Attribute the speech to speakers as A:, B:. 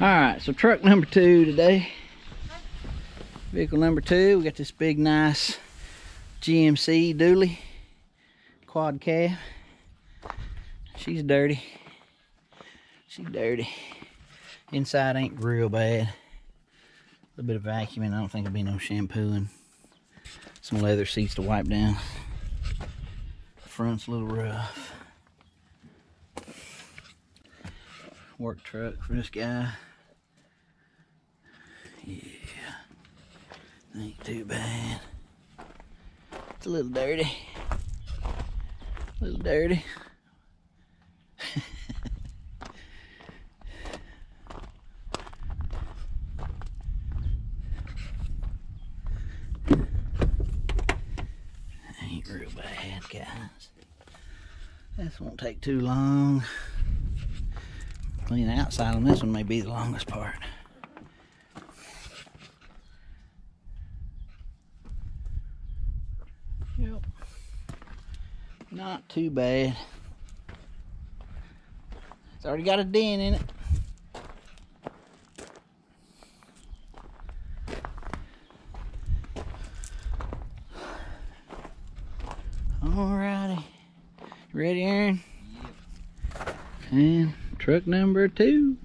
A: Alright, so truck number 2 today. Vehicle number 2, we got this big nice GMC dually quad cab. She's dirty. She's dirty. Inside ain't real bad. A little bit of vacuuming. I don't think there'll be no shampooing. Some leather seats to wipe down. Front's a little rough. Work truck for this guy. Yeah, ain't too bad. It's a little dirty. A little dirty. Ain't real bad, guys. This won't take too long. Clean the outside on this one may be the longest part. Yep. Not too bad. It's already got a dent in it. Alrighty. Ready, Aaron? Yep. And truck number 2.